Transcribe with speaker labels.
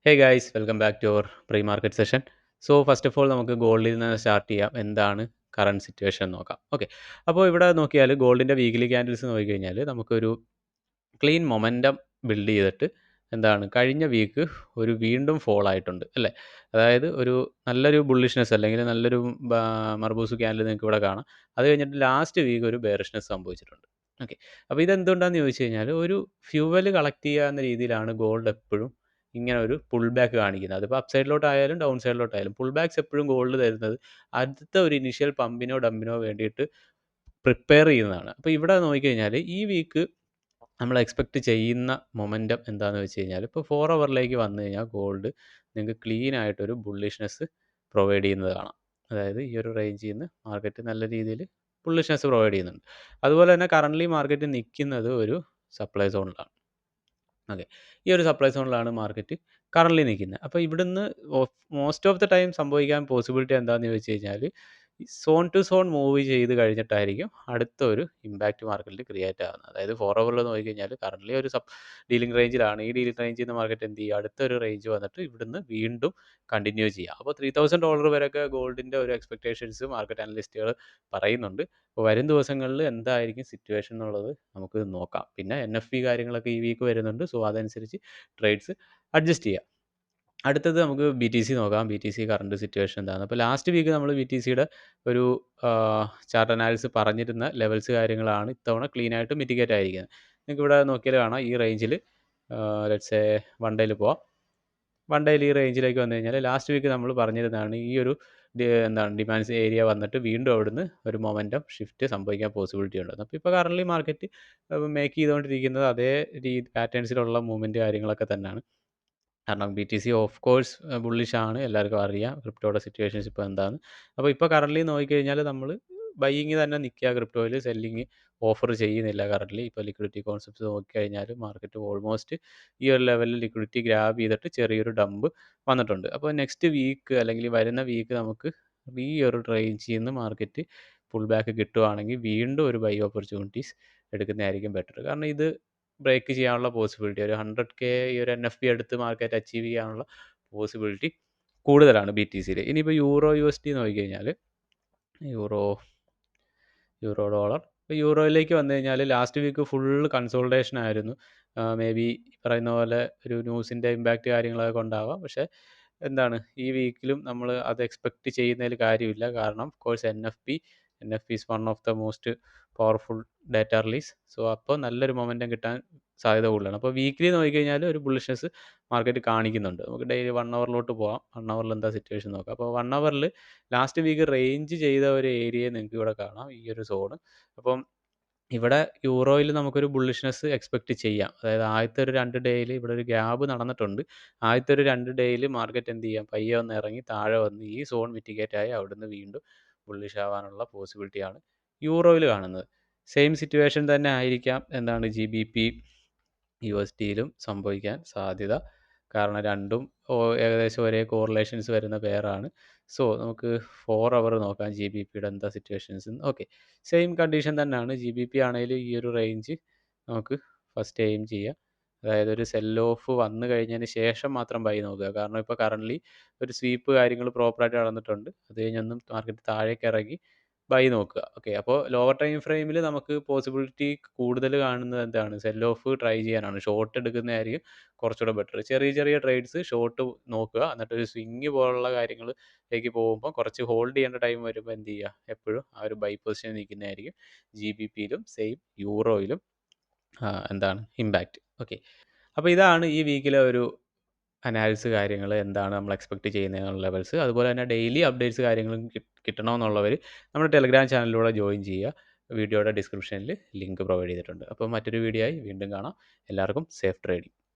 Speaker 1: Hey guys welcome back to our pre market session. So first of all നമുക്ക് ഗോൾഡിൽ നിന്ന് start ചെയ്യാം. എന്താണ് കറണ്ട് സിറ്റുവേഷൻ നോക്കാം. ഓക്കെ, അപ്പോൾ ഇവിടെ നോക്കിയാൽ ഗോൾഡിൻ്റെ വീക്ക്ലി ക്യാൻഡിൽസ് നോക്കിക്കഴിഞ്ഞാൽ നമുക്കൊരു ക്ലീൻ മൊമെൻറ്റം ബിൽഡ് ചെയ്തിട്ട് എന്താണ് കഴിഞ്ഞ വീക്ക് ഒരു വീണ്ടും ഫോൾ ആയിട്ടുണ്ട് അല്ലേ. അതായത് ഒരു നല്ലൊരു ബുള്ളിഷ്നെസ് അല്ലെങ്കിൽ നല്ലൊരു മർബൂസ് ക്യാൻഡിൽ നിങ്ങൾക്ക് ഇവിടെ കാണാം. അത് കഴിഞ്ഞിട്ട് ലാസ്റ്റ് വീക്ക് ഒരു ബെയറിഷ്നെസ് സംഭവിച്ചിട്ടുണ്ട്. ഓക്കെ, അപ്പോൾ ഇതെന്തുകൊണ്ടാണെന്ന് ചോദിച്ചു കഴിഞ്ഞാൽ ഒരു ഫ്യൂവൽ കളക്ട് ചെയ്യുക എന്ന രീതിയിലാണ് ഗോൾഡ് എപ്പോഴും ഇങ്ങനെ ഒരു പുൾ ബാക്ക് കാണിക്കുന്നത്. അതിപ്പോൾ അപ്പ് സൈഡിലോട്ടായാലും ഡൗൺ സൈഡിലോട്ടായാലും പുൾ ബാക്ക്സ് എപ്പോഴും ഗോൾഡ് തരുന്നത് അടുത്ത ഒരു ഇനിഷ്യൽ പമ്പിനോ ഡമ്പിനോ വേണ്ടിയിട്ട് പ്രിപ്പയർ ചെയ്യുന്നതാണ്. അപ്പോൾ ഇവിടെ നോക്കിക്കഴിഞ്ഞാൽ ഈ വീക്ക് നമ്മൾ എക്സ്പെക്റ്റ് ചെയ്യുന്ന മൊമെൻറ്റം എന്താണെന്ന് വെച്ച് കഴിഞ്ഞാൽ ഇപ്പോൾ 4 അവറിലേക്ക് വന്നു കഴിഞ്ഞാൽ ഗോൾഡ് നിങ്ങൾക്ക് ക്ലീൻ ആയിട്ടൊരു ബുള്ളിഷ്നെസ് പ്രൊവൈഡ് ചെയ്യുന്നത് കാണാം. അതായത് ഈ ഒരു റേഞ്ചിൽ നിന്ന് മാർക്കറ്റ് നല്ല രീതിയിൽ ബുള്ളിഷ്നെസ് പ്രൊവൈഡ് ചെയ്യുന്നുണ്ട്. അതുപോലെ തന്നെ കറൻ്റ്ലി മാർക്കറ്റ് നിൽക്കുന്നത് ഒരു സപ്ലൈ സോണിലാണ്. ഓക്കെ, ഈ ഒരു സപ്ലൈ സോണിലാണ് മാർക്കറ്റ് കറൻ്റ്ലി നിൽക്കുന്നത്. അപ്പോൾ ഇവിടുന്ന് മോസ്റ്റ് ഓഫ് ദ ടൈം സംഭവിക്കാൻ പോസിബിലിറ്റി എന്താണെന്ന് ചോദിച്ചു കഴിഞ്ഞാൽ സോൺ ടു സോൺ മൂവ് ചെയ്ത് കഴിഞ്ഞിട്ടായിരിക്കും അടുത്ത ഒരു ഇമ്പാക്റ്റ് മാർക്കറ്റിൽ ക്രിയേറ്റ് ആകുന്നത്. അതായത് 4 അവറിൽ നോക്കിക്കഴിഞ്ഞാൽ കറൻ്റ്ലി ഒരു ഡീലിംഗ് റേഞ്ചിലാണ്. ഈ ഡീലിംഗ് റേഞ്ചിൽ നിന്ന് മാർക്കറ്റ് എന്ത് ചെയ്യുക, അടുത്തൊരു റേഞ്ച് വന്നിട്ട് ഇവിടുന്ന് വീണ്ടും കണ്ടിന്യൂ ചെയ്യുക. അപ്പോൾ $3,000 വരെയൊക്കെ ഗോൾഡിൻ്റെ ഒരു എക്സ്പെക്റ്റേഷൻസ് മാർക്കറ്റ് അനലിസ്റ്റുകൾ പറയുന്നുണ്ട്. അപ്പോൾ വരും ദിവസങ്ങളിൽ എന്തായിരിക്കും സിറ്റുവേഷൻ എന്നുള്ളത് നമുക്ക് നോക്കാം. പിന്നെ NFP കാര്യങ്ങളൊക്കെ ഈ വീക്ക് വരുന്നുണ്ട്. സോ അതനുസരിച്ച് ട്രേഡ്സ് അഡ്ജസ്റ്റ് ചെയ്യുക. അടുത്തത് നമുക്ക് BTC നോക്കാം. BTC കറണ്ട് സിറ്റുവേഷൻ എന്താണ്. അപ്പോൾ ലാസ്റ്റ് വീക്ക് നമ്മൾ BTCയുടെ ഒരു ചാർട്ട് അനാലിസിസ് പറഞ്ഞിരുന്ന ലെവൽസ് കാര്യങ്ങളാണ് ഇത്തവണ ക്ലീൻ ആയിട്ട് മിറ്റിഗേറ്റ് ആയിരിക്കുന്നത്. നിങ്ങൾക്ക് ഇവിടെ നോക്കിയാൽ കാണാം ഈ റേഞ്ചിൽ ലെറ്റ്സ് വൺ ഡേയിൽ പോവാം. വൺ ഡേയിൽ ഈ റേഞ്ചിലേക്ക് വന്നു കഴിഞ്ഞാൽ ലാസ്റ്റ് വീക്ക് നമ്മൾ പറഞ്ഞിരുന്നതാണ് ഈ ഒരു എന്താണ് ഡിമാൻഡ്സ് ഏരിയ വന്നിട്ട് വീണ്ടും അവിടുന്ന് ഒരു മൊമെൻറ്റം ഷിഫ്റ്റ് സംഭവിക്കാൻ പോസിബിലിറ്റി ഉണ്ട്. അപ്പോൾ ഇപ്പോൾ കറൻ്റ്ലി മാർക്കറ്റ് മേക്ക് ചെയ്തുകൊണ്ടിരിക്കുന്നത് അതേ പാറ്റേൺസിലുള്ള മൂവ്മെൻറ്റ് കാര്യങ്ങളൊക്കെ തന്നെയാണ്. കാരണം BTC ഓഫ് കോഴ്സ് ബുള്ളിഷ് ആണ്, എല്ലാവർക്കും അറിയാം ക്രിപ്റ്റോയുടെ സിറ്റുവേഷൻസ് ഇപ്പോൾ എന്താണ്. അപ്പോൾ ഇപ്പോൾ കറൻ്റ്ലി നോക്കിക്കഴിഞ്ഞാൽ നമ്മൾ ബൈയിങ് തന്നെ നിൽക്കുക, ക്രിപ്റ്റോയിൽ സെല്ലിങ് ഓഫർ ചെയ്യുന്നില്ല കറൻ്റ്ലി. ഇപ്പോൾ ലിക്വിഡിറ്റി കോൺസെപ്റ്റ്സ് നോക്കിക്കഴിഞ്ഞാൽ മാർക്കറ്റ് ഓൾമോസ്റ്റ് ഈ ഒരു ലെവലിൽ ലിക്വിഡിറ്റി ഗ്രാബ് ചെയ്തിട്ട് ചെറിയൊരു ഡംപ് വന്നിട്ടുണ്ട്. അപ്പോൾ നെക്സ്റ്റ് വീക്ക് അല്ലെങ്കിൽ വരുന്ന വീക്ക് നമുക്ക് ഈ ഒരു റേഞ്ചിൽ നിന്ന് മാർക്കറ്റ് പുൾ ബാക്ക് കിട്ടുവാണെങ്കിൽ വീണ്ടും ഒരു ബൈ ഓപ്പർച്യൂണിറ്റീസ് എടുക്കുന്നതായിരിക്കും ബെറ്റർ. കാരണം ഇത് ബ്രേക്ക് ചെയ്യാനുള്ള പോസിബിലിറ്റി ഒരു 100K ഈ ഒരു NFP എടുത്ത് മാർക്കറ്റ് അച്ചീവ് ചെയ്യാനുള്ള പോസിബിലിറ്റി കൂടുതലാണ് BTCയിൽ. ഇനിയിപ്പോൾ യൂറോ USD നോക്കിക്കഴിഞ്ഞാൽ യൂറോ ഡോളർ ഇപ്പോൾ യൂറോയിലേക്ക് വന്നു കഴിഞ്ഞാൽ ലാസ്റ്റ് വീക്ക് ഫുള്ള് കൺസോൾട്ടേഷൻ ആയിരുന്നു. മേ ബി പറയുന്ന പോലെ ഒരു ന്യൂസിൻ്റെ ഇമ്പാക്റ്റ് കാര്യങ്ങളൊക്കെ കൊണ്ടാവാം. പക്ഷേ എന്താണ് ഈ വീക്കിലും നമ്മൾ അത് എക്സ്പെക്റ്റ് ചെയ്യുന്നതിൽ കാര്യമില്ല. കാരണം of course NFP is one of the most powerful data release. So അപ്പോൾ നല്ലൊരു മൊമെൻറ്റം കിട്ടാൻ സാധ്യത കൂടുതലാണ്. അപ്പോൾ വീക്കിലി നോക്കിക്കഴിഞ്ഞാൽ ഒരു ബുള്ളിഷ്നെസ് മാർക്കറ്റ് കാണിക്കുന്നുണ്ട്. നമുക്ക് ഡെയിലി 1 അവറിലോട്ട് പോകാം. 1 അവറിൽ എന്താ സിറ്റുവേഷൻ നോക്കാം. അപ്പോൾ 1 അവറിൽ ലാസ്റ്റ് വീക്ക് റേഞ്ച് ചെയ്ത ഒരു ഏരിയയെ നിങ്ങൾക്ക് ഇവിടെ കാണാം, ഈ ഒരു സോണ്. അപ്പം ഇവിടെ യൂറോയിൽ നമുക്കൊരു ബുള്ളിഷ്നെസ് എക്സ്പെക്റ്റ് ചെയ്യാം. അതായത് ആദ്യത്തെ ഒരു 2 ഡേയിൽ ഇവിടെ ഒരു ഗ്യാപ്പ് നടന്നിട്ടുണ്ട്. ആദ്യത്തെ ഒരു 2 ഡേയിൽ മാർക്കറ്റ് എന്ത് ചെയ്യാം, പയ്യെ ഒന്ന് ഇറങ്ങി താഴെ വന്ന് ഈ സോൺ മിറ്റിഗേറ്റ് ആയി അവിടുന്ന് വീണ്ടും ബുള്ളിഷ് ആവാനുള്ള പോസിബിലിറ്റിയാണ് യൂറോയിൽ കാണുന്നത്. സെയിം സിറ്റുവേഷൻ തന്നെ ആയിരിക്കാം എന്താണ് GBP USDയിലും സംഭവിക്കാൻ സാധ്യത. കാരണം രണ്ടും ഏകദേശം ഒരേ കോറിലേഷൻസ് വരുന്ന പെയറാണ്. സോ നമുക്ക് 4 അവർ നോക്കാം GBPയുടെ എന്താ സിറ്റുവേഷൻസ്. ഓക്കെ, സെയിം കണ്ടീഷൻ തന്നെയാണ്. GBP ആണെങ്കിലും ഈ ഒരു റേഞ്ച് നമുക്ക് ഫസ്റ്റ് എയിം ചെയ്യാം. അതായത് ഒരു സെൽ ഓഫ് വന്നു കഴിഞ്ഞതിന് ശേഷം മാത്രം ബൈ നോക്കുക. കാരണം ഇപ്പോൾ കറൻ്റ്ലി ഒരു സ്വീപ്പ് കാര്യങ്ങൾ പ്രോപ്പറായിട്ട് നടന്നിട്ടുണ്ട്. അത് കഴിഞ്ഞൊന്നും മാർക്കറ്റ് താഴേക്ക് ഇറങ്ങി ബൈ നോക്കുക. ഓക്കെ, അപ്പോൾ ലോവർ ടൈം ഫ്രെയിമിൽ നമുക്ക് പോസിബിലിറ്റി കൂടുതൽ കാണുന്നത് എന്താണ്, സെൽ ഓഫ് ട്രൈ ചെയ്യാനാണ്. ഷോർട്ട് എടുക്കുന്നതായിരിക്കും കുറച്ചുകൂടെ ബെറ്റർ. ചെറിയ ചെറിയ ട്രേഡ്സ് ഷോർട്ട് നോക്കുക. എന്നിട്ട് ഒരു സ്വിങ് പോലുള്ള കാര്യങ്ങളിലേക്ക് പോകുമ്പോൾ കുറച്ച് ഹോൾഡ് ചെയ്യേണ്ട ടൈം വരുമ്പോൾ എന്ത് ചെയ്യുക, എപ്പോഴും ആ ഒരു ബൈ പൊസിഷൻ നിൽക്കുന്നതായിരിക്കും. GBPയിലും സെയിം യൂറോയിലും എന്താണ് ഇമ്പാക്റ്റ്. ഓക്കെ, അപ്പോൾ ഇതാണ് ഈ വീക്കിലെ ഒരു അനാലിസിസ് കാര്യങ്ങൾ എന്താണ് നമ്മൾ എക്സ്പെക്റ്റ് ചെയ്യുന്ന ലെവൽസ്. അതുപോലെ തന്നെ ഡെയിലി അപ്ഡേറ്റ്സ് കാര്യങ്ങളും കിട്ടണമെന്നുള്ളവർ നമ്മുടെ ടെലഗ്രാം ചാനലിലൂടെ ജോയിൻ ചെയ്യുക. വീഡിയോയുടെ ഡിസ്ക്രിപ്ഷനിൽ ലിങ്ക് പ്രൊവൈഡ് ചെയ്തിട്ടുണ്ട്. അപ്പോൾ മറ്റൊരു വീഡിയോ ആയി വീണ്ടും കാണാം. എല്ലാവർക്കും സേഫ് ട്രേഡിംഗ്.